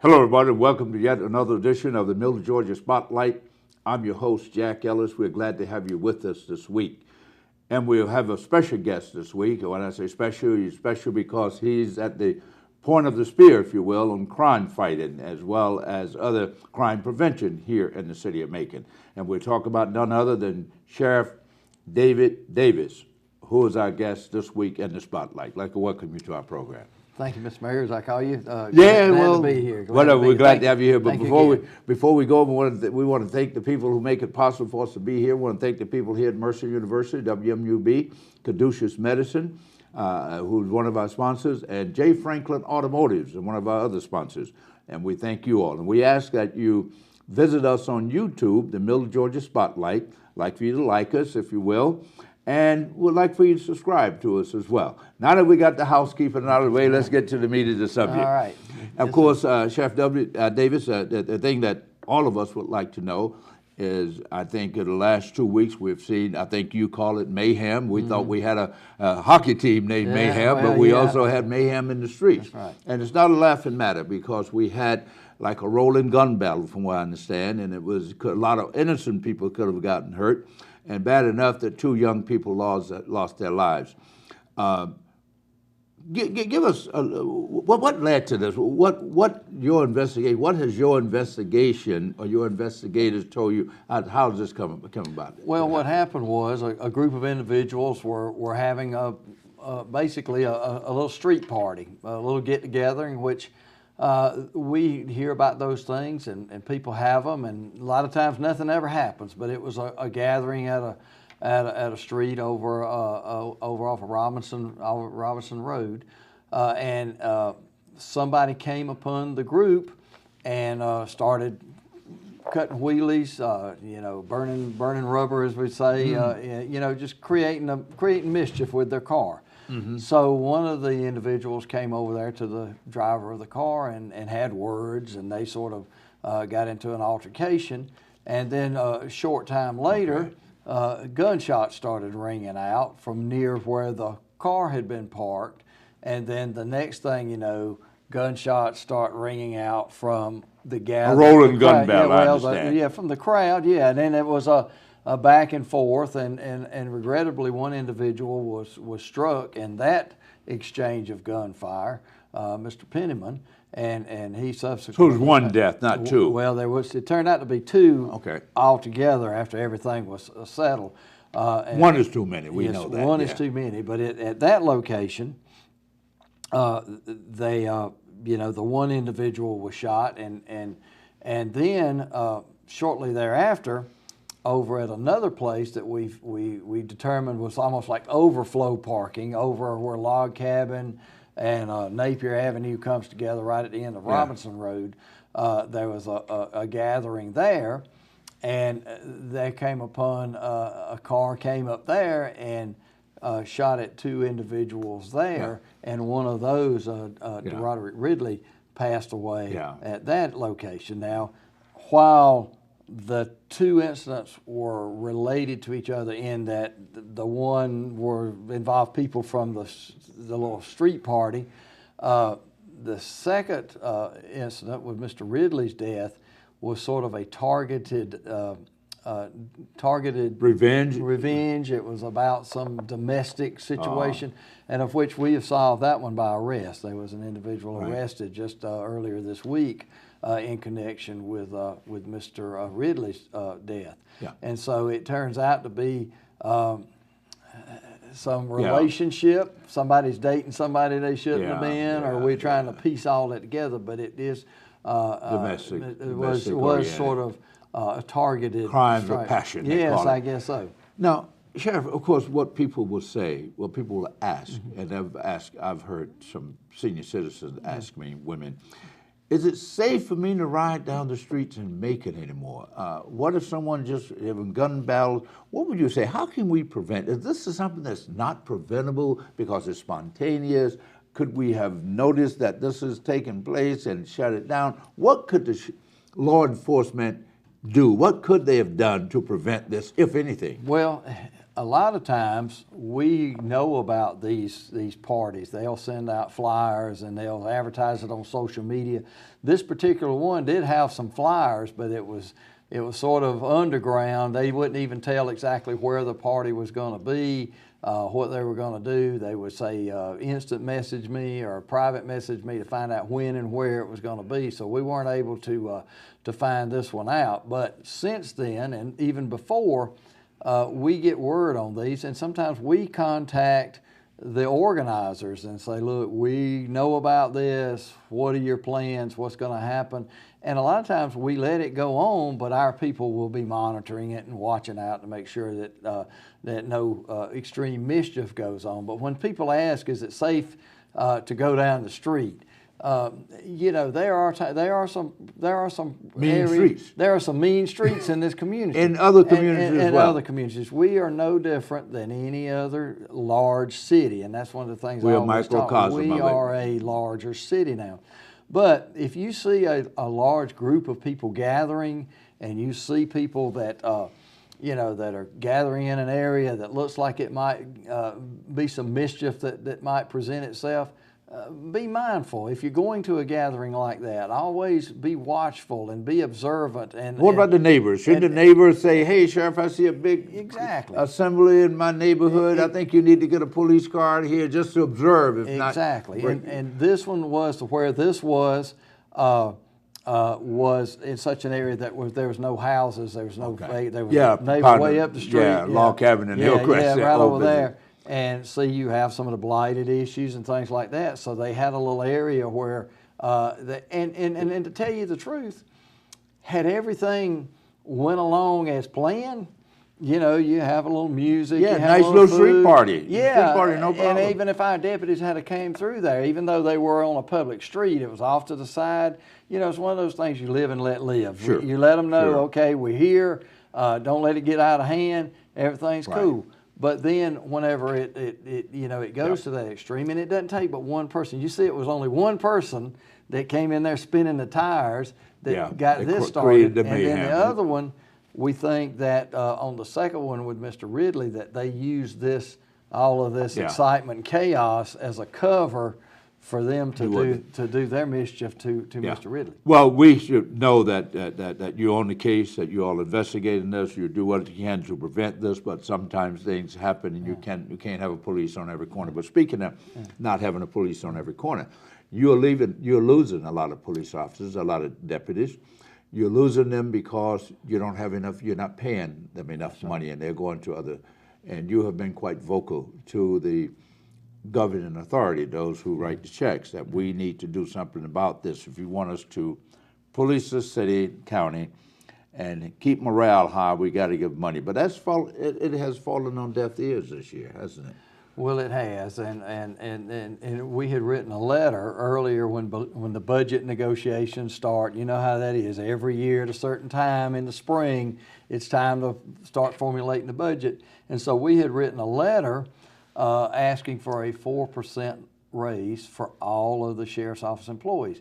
Hello, everybody. Welcome to yet another edition of the Middle Georgia Spotlight. I'm your host, Jack Ellis. We're glad to have you with us this week. And we'll have a special guest this week. And when I say special, he's special because he's at the point of the spear, if you will, on crime fighting as well as other crime prevention here in the city of Macon. And we'll talk about none other than Sheriff David Davis, who is our guest this week in the Spotlight. I'd like to welcome you to our program. Thank you, Mr. Mayor, as I call you. Glad to be here. We're glad to have you here. But Thank before we go, we want to thank the people who make it possible for us to be here. We want to thank the people here at Mercer University, WMUB, Caduceus Medicine, who's one of our sponsors, and J. Franklin Automotives, and one of our other sponsors. And we thank you all. And we ask that you visit us on YouTube, the Middle Georgia Spotlight. Like for you to like us, if you will. And we'd like for you to subscribe to us as well. Now that we got the housekeeping out of the way, let's get to the meat of the subject. All right. Of course, Chef Davis, the thing that all of us would like to know is, I think in the last 2 weeks we've seen, I think you call it mayhem. We thought we had a hockey team named Mayhem, but we also had mayhem in the streets. That's right. And it's not a laughing matter because we had like a rolling gun battle, from what I understand, and it was a lot of innocent people could have gotten hurt. And bad enough that 2 young people lost their lives. Give us what led to this? What your investigation? What has your investigation or your investigators told you? How does this come about? Well, what happened was a group of individuals were having basically a little street party, a little get together in which we hear about those things and people have them, and a lot of times nothing ever happens. But it was a gathering at a street over off of Robinson Road, and somebody came upon the group and started cutting wheelies, burning rubber, as we say, just creating mischief with their car. Mm-hmm. So one of the individuals came over there to the driver of the car and had words, and they sort of got into an altercation. And then a short time later, gunshots started ringing out from near where the car had been parked. And then the next thing you know, gunshots start ringing out from the gathering. A rolling gun battle, I understand. From the crowd, and then it was a back and forth, and regrettably one individual was struck in that exchange of gunfire, Mr. Penniman, and he subsequently. So it was one death, not 2. Well, it turned out to be 2 altogether after everything was settled. One is too many. We know that. One is too many, but at that location, the one individual was shot, and then shortly thereafter, over at another place that we determined was almost like overflow parking over where Log Cabin and Napier Avenue comes together right at the end of Robinson Road. There was a gathering there, and they came upon a car came up there and shot at 2 individuals there, and one of those, Roderick Ridley, passed away at that location. Now, while the 2 incidents were related to each other in that the one involved people from the little street party. The second incident with Mr. Ridley's death was sort of a targeted revenge. It was about some domestic situation, and of which we have solved that one by arrest. There was an individual arrested just earlier this week in connection with Mr. Ridley's death. And so it turns out to be some relationship. Somebody's dating somebody they shouldn't have been, or we're trying to piece all that together. But it is domestic. It was sort of a targeted crimes of passion. Yes, I guess so. Now, Sheriff, of course, what people will say, what people will ask, and I've heard some senior citizens ask me, women, is it safe for me to ride down the streets in Macon anymore? What if someone just having gun battles? What would you say? How can we prevent? Is this something that's not preventable because it's spontaneous? Could we have noticed that this is taking place and shut it down? What could the law enforcement do? What could they have done to prevent this, if anything? Well, a lot of times we know about these parties. They'll send out flyers and they'll advertise it on social media. This particular one did have some flyers, but it was sort of underground. They wouldn't even tell exactly where the party was going to be, what they were going to do. They would say instant message me or private message me to find out when and where it was going to be. So we weren't able to find this one out. But since then, and even before, we get word on these, and sometimes we contact the organizers and say, look, we know about this. What are your plans? What's going to happen? And a lot of times we let it go on, but our people will be monitoring it and watching out to make sure that that no extreme mischief goes on. But when people ask, is it safe to go down the street? You know, there are some mean areas, streets. There are some mean streets in this community. In other communities as well. In other communities, we are no different than any other large city, and that's one of the things We're I a always talk. microcosm We of it. are a larger city now. But if you see a large group of people gathering, and you see people that you know, that are gathering in an area that looks like it might be some mischief that might present itself, be mindful. If you're going to a gathering like that, always be watchful and be observant. And What about the neighbors? Should the neighbors say, hey, Sheriff, I see a big assembly in my neighborhood. I think you need to get a police car here just to observe. If exactly. Not, and this one was to where this was in such an area that there was no houses, there was no there was neighbors way up the street. Yeah, log cabin and Hillcrest. Yeah, right over there. And see, you have some of the blighted issues and things like that. So they had a little area where, and to tell you the truth, had everything went along as planned, you know, you have a little music. Yeah, you have nice a little food. street party. Yeah, Street party, no problem. And even if our deputies had came through there, even though they were on a public street, it was off to the side. You know, it's one of those things you live and let live. Sure. You let them know, Sure. okay, we're here. Don't let it get out of hand. Everything's cool. But then whenever it goes to that extreme, and it doesn't take but one person. You see, it was only one person that came in there spinning the tires that got this started. And then the other one, we think that on the second one with Mr. Ridley, that they used all of this excitement and chaos as a cover for them to do their mischief to Mr. Ridley. Well, we should know that you're on the case, that you're all investigating this, you do what you can to prevent this, but sometimes things happen and you can't have a police on every corner. But speaking of not having a police on every corner, you're losing a lot of police officers, a lot of deputies. You're losing them because you don't have enough, you're not paying them enough money, and they're going to other, and you have been quite vocal to the governing authority, those who write the checks, that we need to do something about this if you want us to police the city, county, and keep morale high. We got to give money, but it has fallen on deaf ears this year, hasn't it? Well, it has, and we had written a letter earlier when the budget negotiations start. You know how that is. Every year at a certain time in the spring, it's time to start formulating the budget, and so we had written a letter asking for a 4% raise for all of the sheriff's office employees.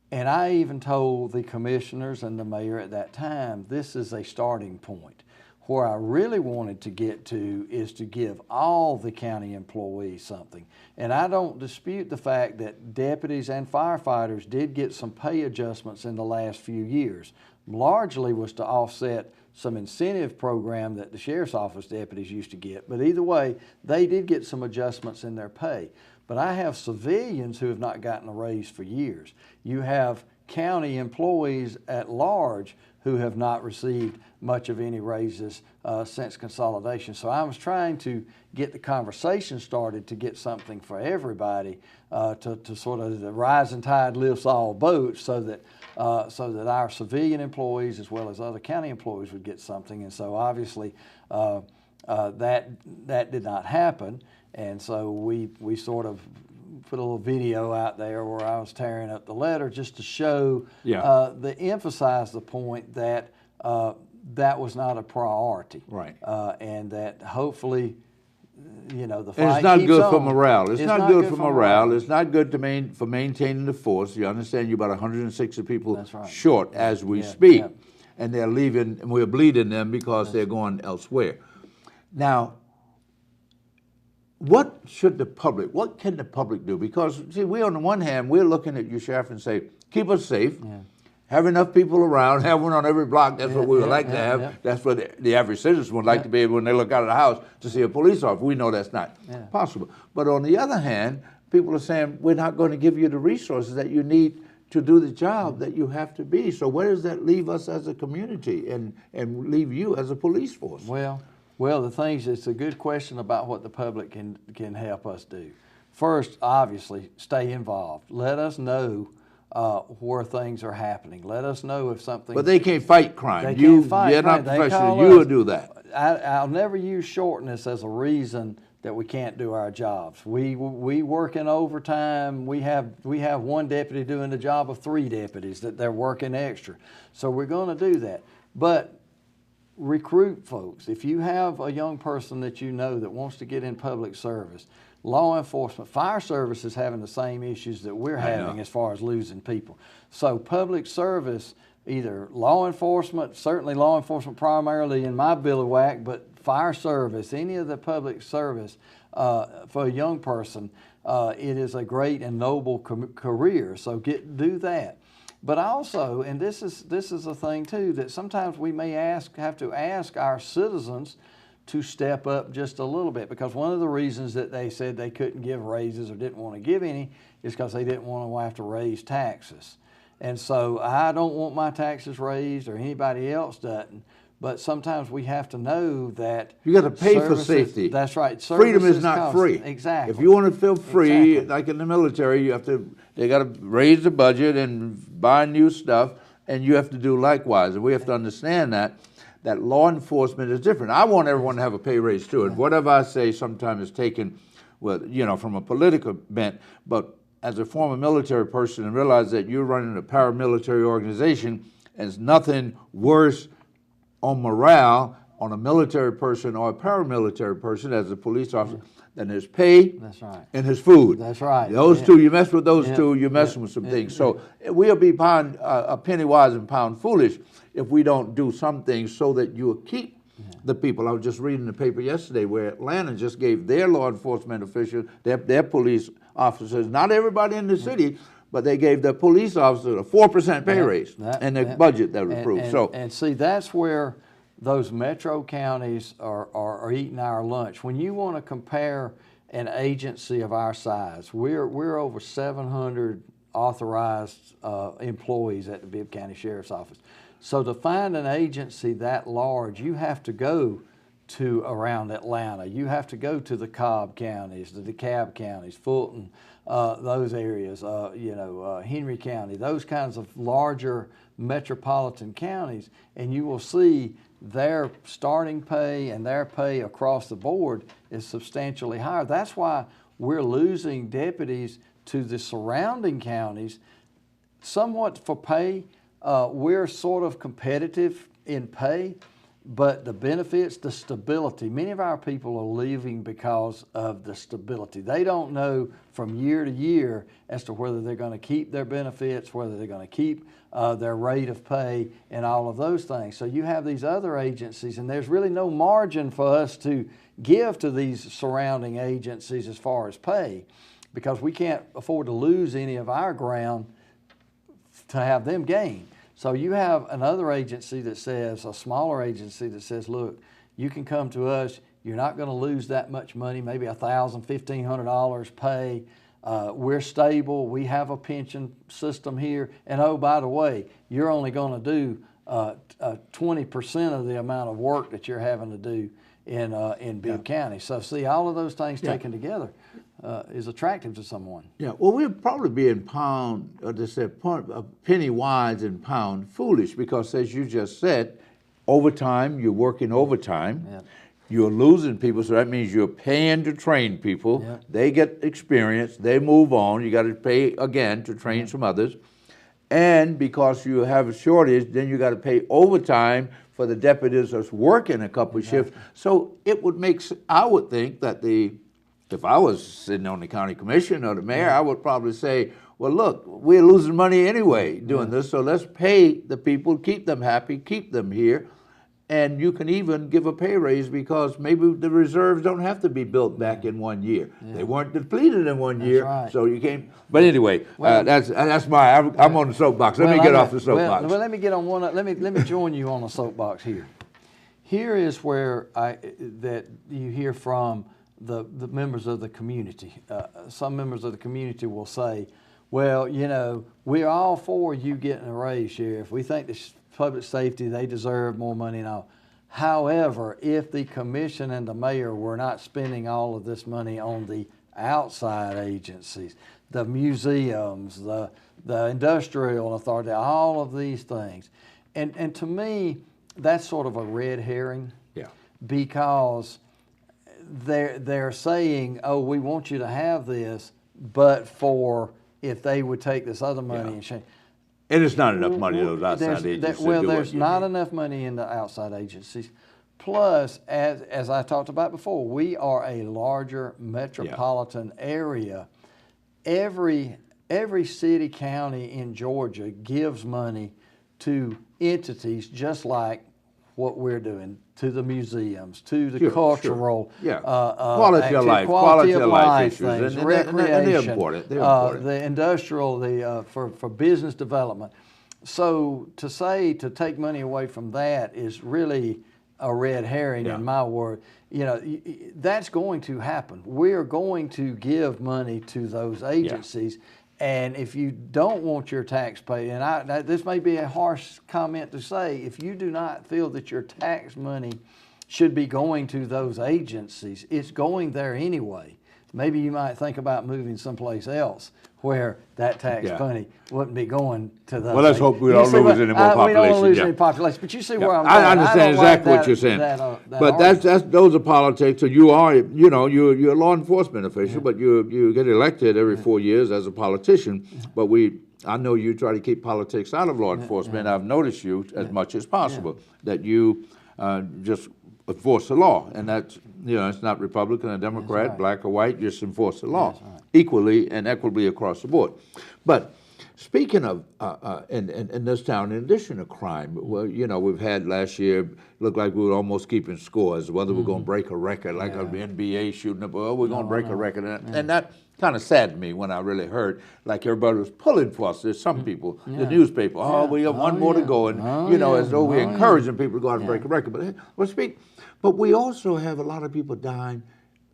And I even told the commissioners and the mayor at that time, this is a starting point. Where I really wanted to get to is to give all the county employees something. And I don't dispute the fact that deputies and firefighters did get some pay adjustments in the last few years. Largely was to offset some incentive program that the sheriff's office deputies used to get. But either way, they did get some adjustments in their pay. But I have civilians who have not gotten a raise for years. You have county employees at large who have not received much of any raises since consolidation. So I was trying to get the conversation started to get something for everybody to sort of the rising tide lifts all boats, so that our civilian employees as well as other county employees would get something. And so obviously that did not happen. And so we sort of put a little video out there where I was tearing up the letter just to show, emphasize the point that that was not a priority. Right. And that hopefully, the fight keeps and it's not good on. for morale. It's not good for morale. It's not good for maintaining the force. You understand, you're about 160 people short as we speak. And they're leaving, and we're bleeding them because they're going elsewhere. Now, what should the public, what can the public do? Because, see, we on the one hand, we're looking at you, Sheriff, and say, keep us safe, have enough people around, have one on every block. That's what we would like to have. That's what the average citizen would like to be able, when they look out of the house, to see a police officer. We know that's not possible. But on the other hand, people are saying, we're not going to give you the resources that you need to do the job that you have to be. So where does that leave us as a community and leave you as a police force? Well, the things, it's a good question about what the public can help us do. First, obviously, stay involved. Let us know where things are happening. Let us know if something. But they can't fight crime. They can't fight You're crime. not professional. You will do that. I'll never use shortness as a reason that we can't do our jobs. We work in overtime. We have one deputy doing the job of 3 deputies that they're working extra. So we're going to do that. But recruit folks. If you have a young person that you know that wants to get in public service, law enforcement, fire service is having the same issues that we're having as far as losing people. So public service, either law enforcement, certainly law enforcement primarily in my bivouac, but fire service, any of the public service for a young person, it is a great and noble career. So do that. But also, and this is a thing too, that sometimes we may have to ask our citizens to step up just a little bit, because one of the reasons that they said they couldn't give raises or didn't want to give any is because they didn't want to have to raise taxes. And so I don't want my taxes raised, or anybody else doesn't. But sometimes we have to know that you got to pay for safety. That's right. Freedom is not free. Exactly. If you want to feel free, like in the military, they got to raise the budget and buy new stuff, and you have to do likewise. And we have to understand that law enforcement is different. I want everyone to have a pay raise too, and whatever I say sometimes is taken, from a political bent. But as a former military person, and realize that you're running a paramilitary organization, and it's nothing worse on morale on a military person or a paramilitary person as a police officer than his pay and his food. That's right. Those two, you mess with those two, you're messing with some things. So we'll be a penny wise and pound foolish if we don't do some things so that you'll keep the people. I was just reading the paper yesterday where Atlanta just gave their law enforcement officials, their police officers, not everybody in the city, but they gave the police officers a 4% pay raise in the budget that was approved. And see, that's where those metro counties are eating our lunch. When you want to compare an agency of our size, we're over 700 authorized employees at the Bibb County Sheriff's Office. So to find an agency that large, you have to go to around Atlanta. You have to go to the Cobb counties, the DeKalb counties, Fulton, those areas, Henry County, those kinds of larger metropolitan counties, and you will see their starting pay and their pay across the board is substantially higher. That's why we're losing deputies to the surrounding counties somewhat for pay. We're sort of competitive in pay, but the benefits, the stability, many of our people are leaving because of the stability. They don't know from year to year as to whether they're going to keep their benefits, whether they're going to keep their rate of pay, and all of those things. So you have these other agencies, and there's really no margin for us to give to these surrounding agencies as far as pay, because we can't afford to lose any of our ground to have them gain. So you have another agency that says, a smaller agency that says, look, you can come to us, you're not going to lose that much money, maybe $1,000, $1,500 pay. We're stable, we have a pension system here, and oh, by the way, you're only going to do 20% of the amount of work that you're having to do in Bibb County. So see, all of those things taken together is attractive to someone. Yeah, well, we'll probably be in penny wise and pound foolish, because as you just said, overtime, you're working overtime. Yeah. You're losing people, so that means you're paying to train people. Yeah. They get experience, they move on. You got to pay again to train some others. And because you have a shortage, then you got to pay overtime for the deputies that's working a couple of shifts. So it would make, I would think that if I was sitting on the county commission or the mayor, I would probably say, well, look, we're losing money anyway doing this, so let's pay the people, keep them happy, keep them here, And you can even give a pay raise because maybe the reserves don't have to be built back in 1 year. They weren't depleted in 1 year, right. so you can't. But anyway, that's my. I'm on the soapbox. Let me get off the soapbox. Well, let me get on one. Let me join you on the soapbox here. Here is where that you hear from the members of the community. Some members of the community will say, "Well, you know, we're all for you getting a raise, Sheriff. We think the public safety, they deserve more money and all. However, if the commission and the mayor were not spending all of this money on the outside agencies, the museums, the industrial authority, all of these things," and to me, that's sort of a red herring. Yeah. Because they're saying, "Oh, we want you to have this, but for if they would take this other money and change." And it's not enough money in those outside agencies. Well, there's not enough money in the outside agencies. Plus, as I talked about before, we are a larger metropolitan area. Every city, county in Georgia gives money to entities just like what we're doing, to the museums, to the cultural, quality of life issues, things, and recreation, they're important. They're important. The industrial, for business development. So to say to take money away from that is really a red herring in my word. You know, that's going to happen. We are going to give money to those agencies. And if you don't want your taxpayer, and this may be a harsh comment to say, if you do not feel that your tax money should be going to those agencies, it's going there anyway. Maybe you might think about moving someplace else where that tax money wouldn't be going to those. Well, let's hope we don't lose any more population. We don't want to lose any population, but you see where I'm going. I understand exactly what you're saying. But those are politics. So you are, you know, you're a law enforcement official, but you get elected every 4 years as a politician. But I know you try to keep politics out of law enforcement. I've noticed you as much as possible that you just enforce the law, and that's, you know, it's not Republican or Democrat, black or white, just enforce the law equally and equitably across the board. But speaking of in this town, in addition to crime, well, you know, we've had last year, looked like we were almost keeping scores, whether we're going to break a record, like the NBA shooting up, well, we're going to break a record, and that kind of saddened me when I really heard like everybody was pulling for us. There's some people, the newspaper, we have one more to go, and you know, as though we're encouraging people to go out and break a record. But we also have a lot of people dying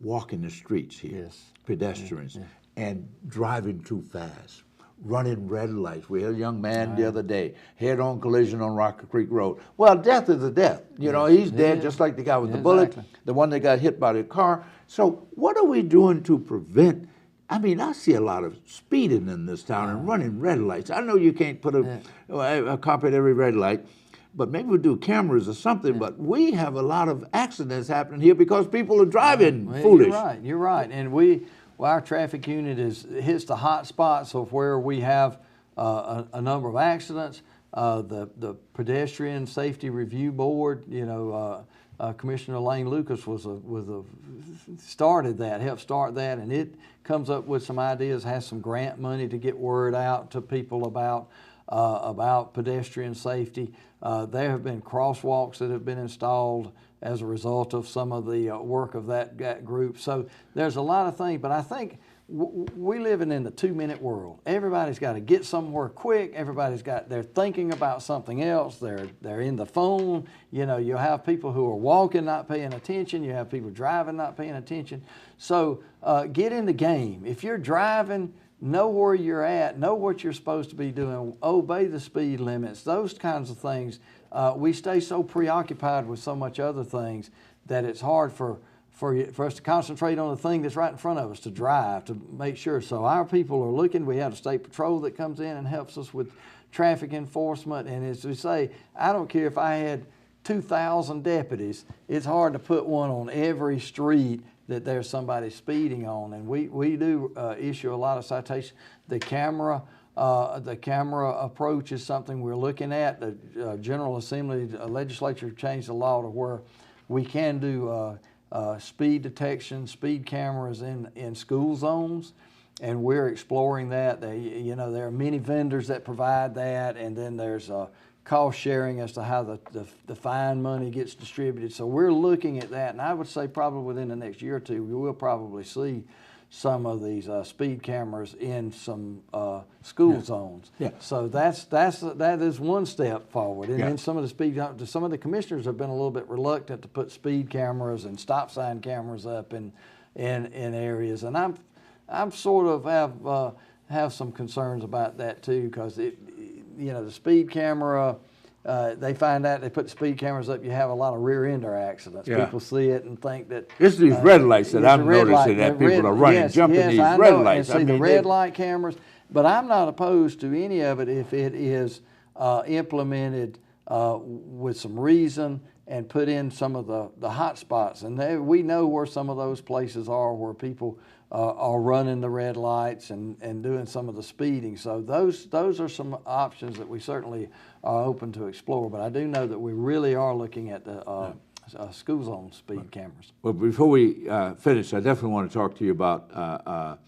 walking the streets here, pedestrians, and driving too fast, running red lights. We had a young man the other day, head-on collision on Rocket Creek Road. Well, death is a death. You know, he's dead just like the guy with the bullet, the one that got hit by the car. So what are we doing to prevent? I mean, I see a lot of speeding in this town and running red lights. I know you can't put a cop at every red light, but maybe we'll do cameras or something. But we have a lot of accidents happening here because people are driving foolish. You're right. And our traffic unit hits the hot spots of where we have a number of accidents. The Pedestrian Safety Review Board, you know, Commissioner Lane Lucas helped start that, and it comes up with some ideas, has some grant money to get word out to people about pedestrian safety. There have been crosswalks that have been installed as a result of some of the work of that group. So there's a lot of things, but I think we living in the 2-minute world. Everybody's got to get somewhere quick. They're thinking about something else. They're in the phone. You know, you have people who are walking not paying attention. You have people driving not paying attention. So get in the game. If you're driving, know where you're at, know what you're supposed to be doing, obey the speed limits, those kinds of things. We stay so preoccupied with so much other things that it's hard for us to concentrate on the thing that's right in front of us, to drive, to make sure. So our people are looking. We have a state patrol that comes in and helps us with traffic enforcement. And as we say, I don't care if I had 2,000 deputies, it's hard to put one on every street that there's somebody speeding on. And we do issue a lot of citations. The camera approach is something we're looking at. The General Assembly legislature changed the law to where we can do speed detection, speed cameras in school zones, and we're exploring that. There are many vendors that provide that, and then there's cost sharing as to how the fine money gets distributed. So we're looking at that, and I would say probably within the next year or two, we will probably see some of these speed cameras in some school zones. Yeah. So that is one step forward. And Yeah. then some of the commissioners have been a little bit reluctant to put speed cameras and stop sign cameras up in areas, and I'm sort of have some concerns about that too, because the speed camera. They find out they put speed cameras up, you have a lot of rear-ender accidents. Yeah. People see it and think that... It's these red lights that I'm noticing that people are running, jumping these red lights. And see the red light cameras, but I'm not opposed to any of it if it is implemented with some reason and put in some of the hot spots. And we know where some of those places are where people are running the red lights and doing some of the speeding. So those are some options that we certainly are open to explore. But I do know that we really are looking at the school zone speed cameras. Well, before we finish, I definitely want to talk to you about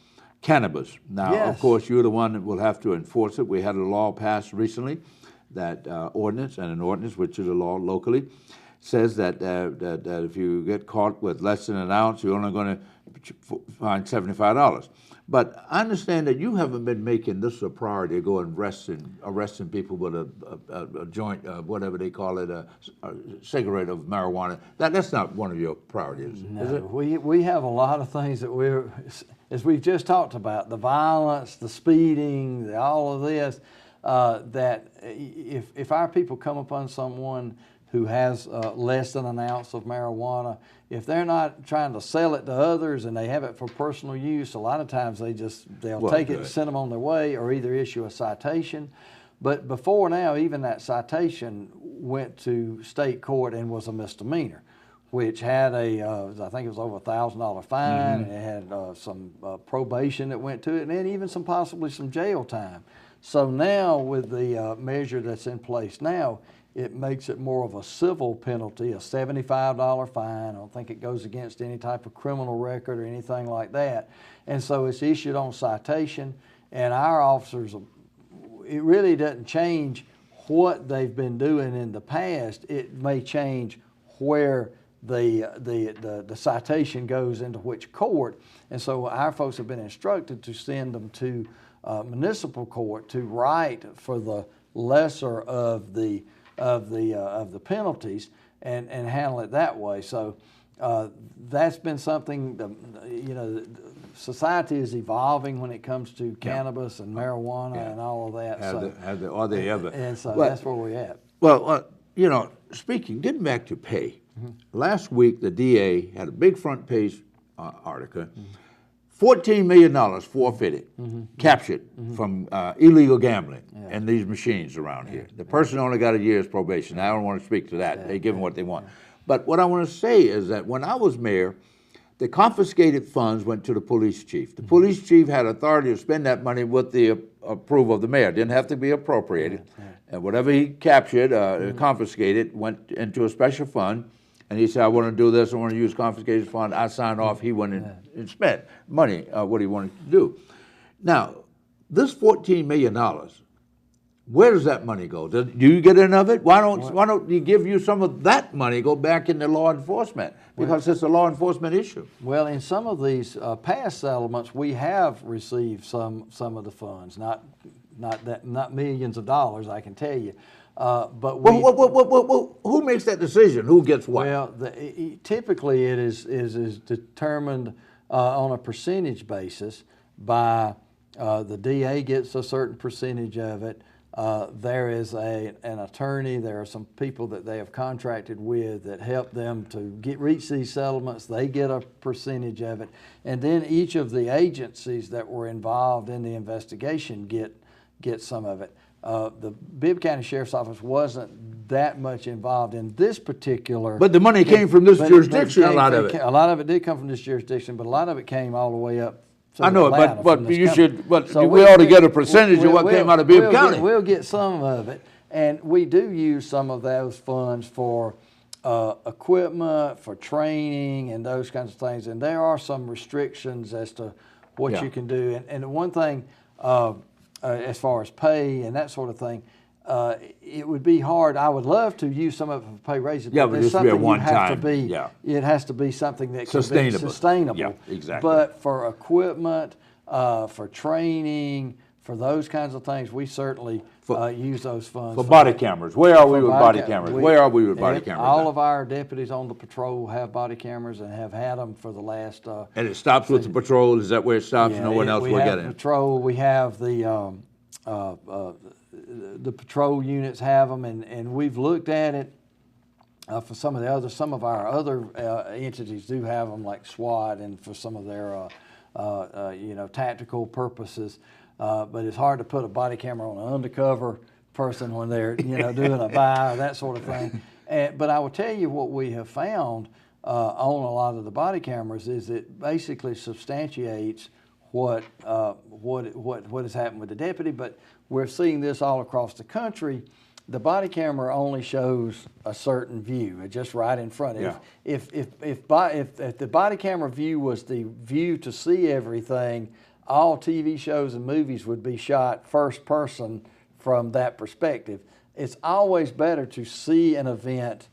cannabis. Now, Yes. of course, you're the one that will have to enforce it. We had a law passed recently, that ordinance, and an ordinance, which is a law locally, says that if you get caught with less than an ounce, you're only going to fine $75. But I understand that you haven't been making this a priority to go and arresting people with a joint, whatever they call it, a cigarette of marijuana. That's not one of your priorities, is it? We have a lot of things that as we've just talked about, the violence, the speeding, all of this, that if our people come upon someone who has less than an ounce of marijuana, if they're not trying to sell it to others and they have it for personal use, a lot of times they'll take it and send them on their way, or either issue a citation. But before now, even that citation went to state court and was a misdemeanor, which had I think it was over $1,000 fine. Mm-hmm. It had some probation that went to it, and then even possibly some jail time. So now with the measure that's in place now, it makes it more of a civil penalty, a $75 fine. I don't think it goes against any type of criminal record or anything like that. And so it's issued on citation, and our officers, it really doesn't change what they've been doing in the past. It may change where the citation goes into which court. And so our folks have been instructed to send them to municipal court to write for the lesser of the penalties and handle it that way. So that's been something, society is evolving when it comes to cannabis and marijuana and all of that. Are they ever? And so that's where we're at. Well, getting back to pay, last week the DA had a big front page article. $14 million forfeited, captured from illegal gambling and these machines around here. The person only got a year's probation. I don't want to speak to that. They give them what they want. But what I want to say is that when I was mayor, the confiscated funds went to the police chief. The police chief had authority to spend that money with the approval of the mayor. It didn't have to be appropriated. And whatever he captured, confiscated, went into a special fund. And he said, I want to do this, I want to use confiscated fund. I signed off, he went and spent money, what he wanted to do. Now, this $14 million, where does that money go? Do you get any of it? Why don't you give you some of that money, go back into law enforcement? Because it's a law enforcement issue. Well, in some of these past settlements, we have received some of the funds, not millions of dollars, I can tell you. But who makes that decision? Who gets what? Well, typically it is determined on a percentage basis by the DA gets a certain percentage of it. There is an attorney. There are some people that they have contracted with that help them to reach these settlements. They get a percentage of it, and then each of the agencies that were involved in the investigation get some of it. The Bibb County Sheriff's Office wasn't that much involved in this particular. But the money came from this jurisdiction, a lot of it. A lot of it did come from this jurisdiction, but a lot of it came all the way up. I know it, but we ought to get a percentage of what came out of Bibb County. We'll get some of it, and we do use some of those funds for equipment, for training, and those kinds of things. And there are some restrictions as to what you can do. And one thing, as far as pay and that sort of thing, it would be hard. I would love to use some of it for pay raises. Yeah, but it's this would be a something you have to one-time, be. yeah. It has to be something that can Sustainable. be sustainable. Yeah, exactly. But for equipment, for training, for those kinds of things, we certainly use those funds. For body cameras. Where are we with body cameras? Where are we with body And cameras? all of our deputies on the patrol have body cameras and have had them for the last. And it stops with the patrol? Is that where it stops? No one else will get it? Patrol. We have the patrol units have them, and we've looked at it. For some of our other entities do have them, like SWAT, and for some of their tactical purposes. But it's hard to put a body camera on an undercover person when they're doing a buy or that sort of thing. But I will tell you what we have found on a lot of the body cameras is it basically substantiates what has happened with the deputy. But we're seeing this all across the country. The body camera only shows a certain view, just right in front. Yeah. If the body camera view was the view to see everything, all TV shows and movies would be shot first person from that perspective. It's always better to see an event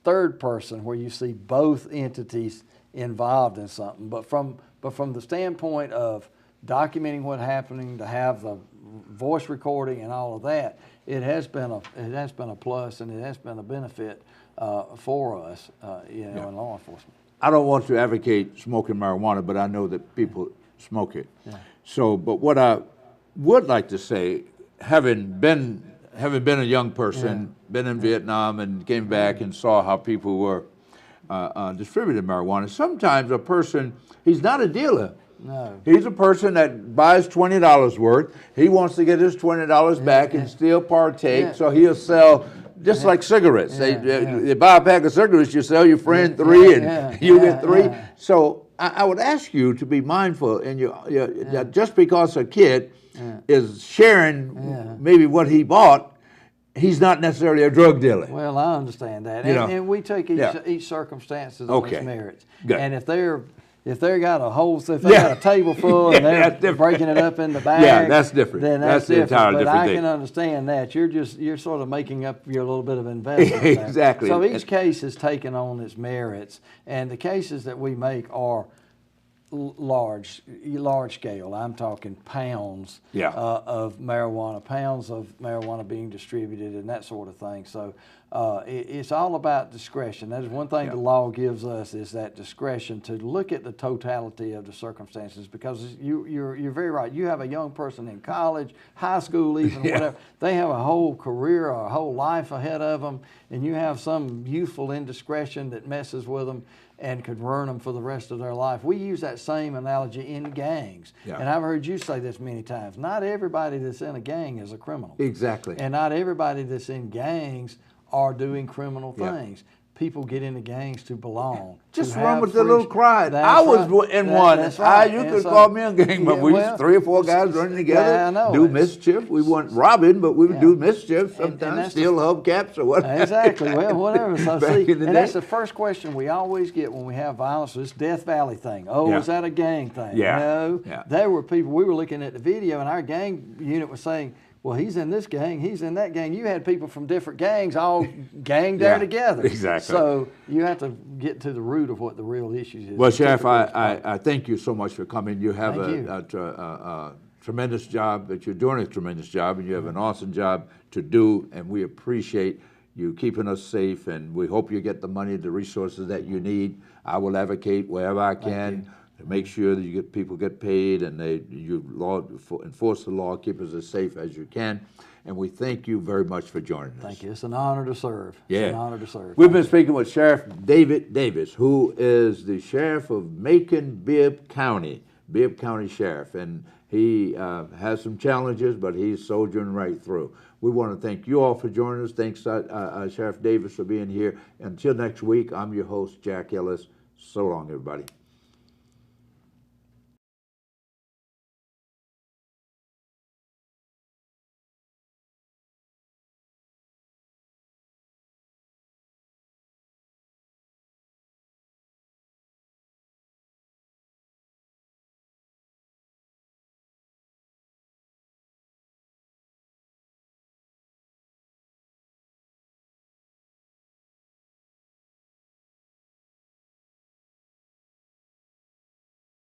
third person where you see both entities involved in something. But from the standpoint of documenting what's happening, to have the voice recording and all of that, it has been a plus, and it has been a benefit for us, in law enforcement. I don't want to advocate smoking marijuana, but I know that people smoke it. Yeah. So, but what I would like to say, having been a young person, been in Vietnam and came back and saw how people were distributing marijuana, sometimes a person, he's not a dealer. No. He's a person that buys $20 worth. He wants to get his $20 back and still partake, so he'll sell just like cigarettes. They buy a pack of cigarettes, you sell your friend three, and you get three. So I would ask you to be mindful, and just because a kid is sharing maybe what he bought, he's not necessarily a drug dealer. Well, I understand that, and we take each circumstances on its merits. Good. And if they got a whole, if they got a table full and they're breaking it up into bags, that's different. Then that's different. Entirely but different I thing. can understand that you're sort of making up your little bit of investment. Exactly. So each case is taken on its merits, and the cases that we make are large scale. I'm talking pounds of marijuana being distributed and that sort of thing. So it's all about discretion. That is one thing the law gives us, is that discretion to look at the totality of the circumstances, because you're very right. You have a young person in college, high school, even whatever. They have a whole career or a whole life ahead of them, and you have some youthful indiscretion that messes with them and could ruin them for the rest of their life. We use that same analogy in gangs. And I've heard you say this many times. Not everybody that's in a gang is a criminal. Exactly. And not everybody that's in gangs are doing criminal things. People get into gangs to belong. Just run with the little crowd. I was in one. That's right. You could call me a gang, but we was 3 or 4 guys running together, do mischief. We weren't robbing, but we would do mischief sometimes, steal hubcaps or whatever. Exactly. Well, whatever. So see, and that's the first question we always get when we have violence. This Death Valley thing. Oh, is that a gang thing? No. There were people. We were looking at the video, and our gang unit was saying, well, he's in this gang, he's in that gang. You had people from different gangs all ganged there together. Exactly. So you have to get to the root of what the real issues is. Well, Sheriff, I thank you so much for coming. You have a tremendous job, that you're doing a tremendous job, and you have an awesome job to do, and we appreciate you keeping us safe, and we hope you get the money, the resources that you need. I will advocate wherever I can to make sure that people get paid, and you enforce the law, keep us as safe as you can. And we thank you very much for joining us. Thank you. It's an honor to serve. Yeah. It's an honor to serve. We've been speaking with Sheriff David Davis, who is the Sheriff of Macon, Bibb County Sheriff. And he has some challenges, but he's soldiering right through. We want to thank you all for joining us. Thanks, Sheriff Davis, for being here. Until next week, I'm your host, Jack Ellis. So long, everybody.